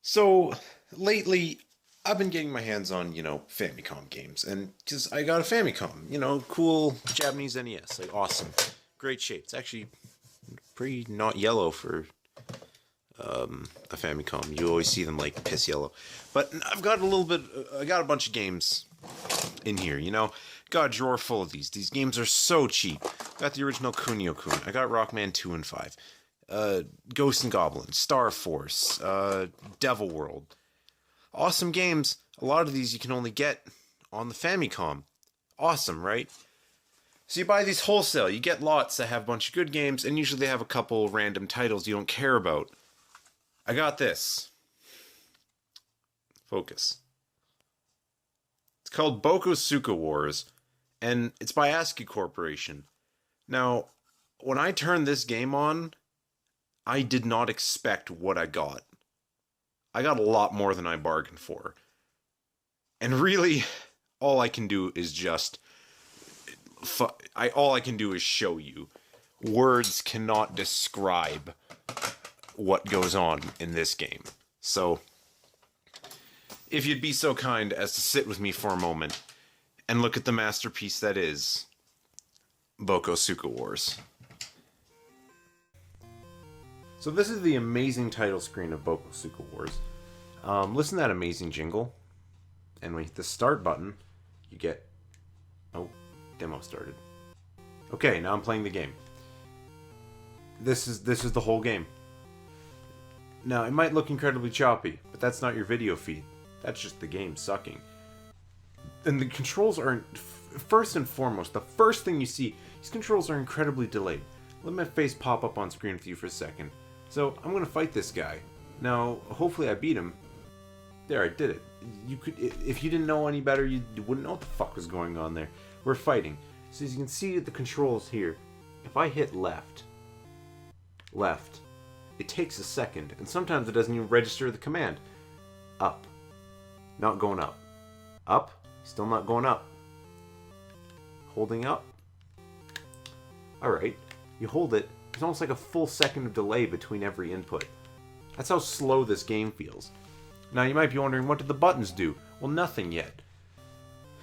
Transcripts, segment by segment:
So lately, I've been getting my hands on, Famicom games, and because I got a Famicom, cool Japanese NES, like awesome, great shape. It's actually pretty not yellow for a Famicom. You always see them like piss yellow, but I've got a little bit. I got a bunch of games in here. Got a drawer full of these. These games are so cheap. Got the original Kunio-kun. I got Rockman 2 and 5. Ghosts and Goblins, Star Force, Devil World. Awesome games. A lot of these you can only get on the Famicom. Awesome, right? So you buy these wholesale. You get lots that have a bunch of good games, and usually they have a couple random titles you don't care about. I got this. Focus. It's called Bokosuka Wars, and it's by ASCII Corporation. Now, when I turned this game on, I did not expect what I got. I got a lot more than I bargained for. And really, all I can do is just... all I can do is show you. Words cannot describe what goes on in this game. So, if you'd be so kind as to sit with me for a moment and look at the masterpiece that is Bokosuka Wars. So this is the amazing title screen of Bokosuka Wars. Listen to that amazing jingle. And when you hit the start button, you get... Oh, demo started. Okay, now I'm playing the game. This is the whole game. Now, it might look incredibly choppy, but that's not your video feed. That's just the game sucking. And the controls are... First and foremost, the first thing you see, these controls are incredibly delayed. Let my face pop up on screen with you for a second. So, I'm gonna fight this guy. Now, hopefully I beat him. There, I did it. You could, if you didn't know any better, you wouldn't know what the fuck was going on there. We're fighting. So as you can see the controls here, if I hit left, it takes a second, and sometimes it doesn't even register the command. Up. Not going up. Up. Still not going up. Holding up. Alright. You hold it. There's almost like a full second of delay between every input. That's how slow this game feels. Now you might be wondering, what did the buttons do? Well, nothing yet.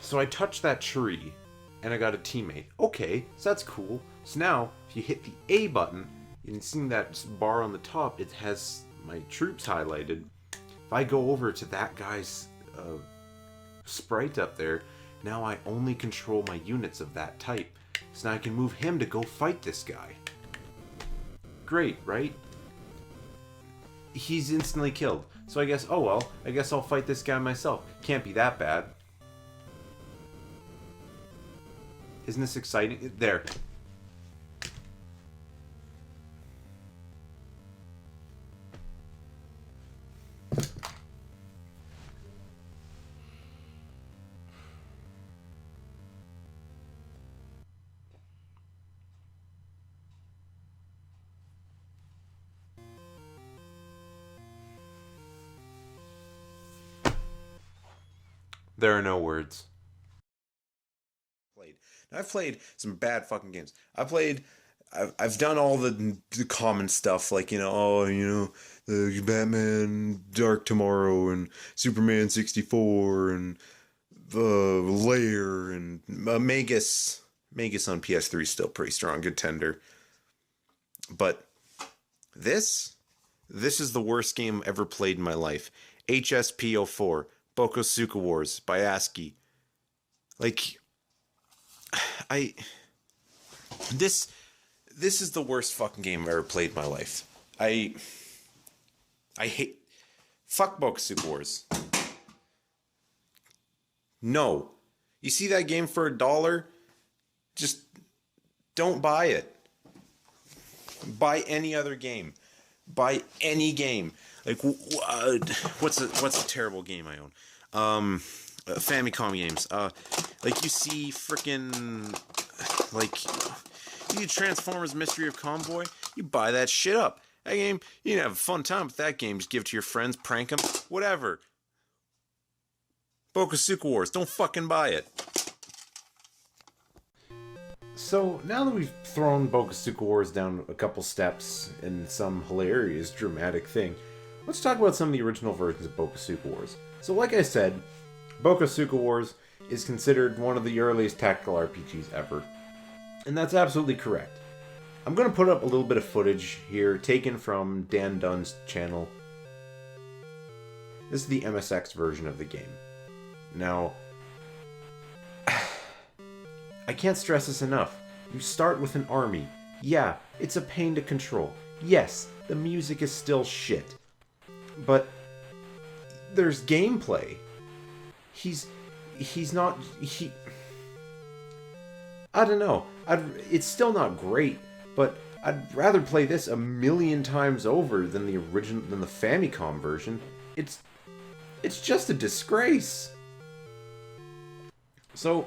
So I touched that tree, and I got a teammate. Okay, so that's cool. So now, if you hit the A button, you can see that bar on the top, it has my troops highlighted. If I go over to that guy's sprite up there, now I only control my units of that type. So now I can move him to go fight this guy. Great, right? He's instantly killed. So I guess, oh well, I guess I'll fight this guy myself. Can't be that bad. Isn't this exciting? There. There are no words. Now, I've played some bad fucking games. I've done all the common stuff like, the Batman Dark Tomorrow and Superman 64 and Lair and Magus. Magus on PS3 is still pretty strong, good tender. But this is the worst game ever played in my life. HSP04. Bokosuka Wars by ASCII. Like, this is the worst fucking game I've ever played in my life. I hate, fuck Bokosuka Wars. No. You see that game for $1? Just don't buy it. Buy any other game. Buy any game. Like, what's a terrible game I own? Famicom games. Like you see frickin' like you Transformers Mystery of Convoy, you buy that shit up. That game, you can have a fun time with that game. Just give it to your friends, prank them, whatever. Bokosuka Wars, don't fucking buy it. So, now that we've thrown Bokosuka Wars down a couple steps in some hilarious, dramatic thing, let's talk about some of the original versions of Bokosuka Wars. So like I said, Bokosuka Wars is considered one of the earliest tactical RPGs ever. And that's absolutely correct. I'm going to put up a little bit of footage here, taken from Dan Dunn's channel. This is the MSX version of the game. Now, I can't stress this enough. You start with an army. Yeah, it's a pain to control. Yes, the music is still shit. But there's gameplay. He's not... I don't know. It's still not great, but I'd rather play this a million times over than the Famicom version. It's just a disgrace. So,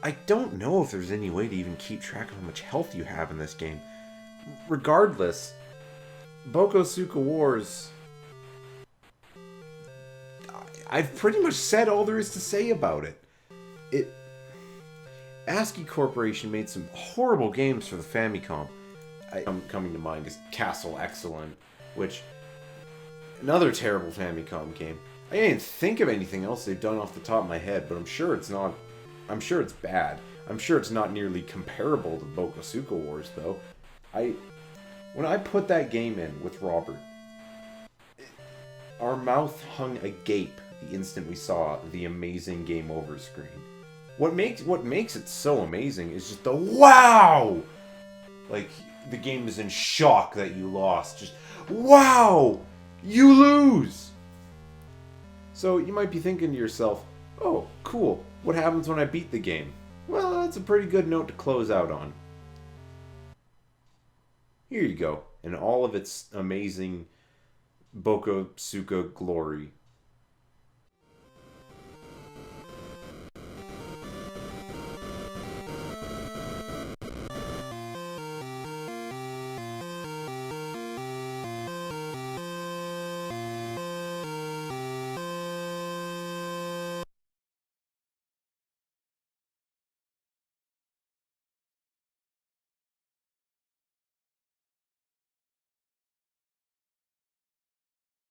I don't know if there's any way to even keep track of how much health you have in this game. Regardless, Bokosuka Wars... I've pretty much said all there is to say about it. ASCII Corporation made some horrible games for the Famicom. Coming to mind is Castle Excellent, which... another terrible Famicom game. I didn't think of anything else they've done off the top of my head, but I'm sure it's not... I'm sure it's bad. I'm sure it's not nearly comparable to Bokosuka Wars, though. When I put that game in with Robert, our mouth hung agape the instant we saw the amazing game over screen. What makes it so amazing is just the wow! Like, the game is in shock that you lost. Just, wow! You lose! So you might be thinking to yourself, oh, cool. What happens when I beat the game? Well, that's a pretty good note to close out on. Here you go, in all of its amazing Bokosuka glory.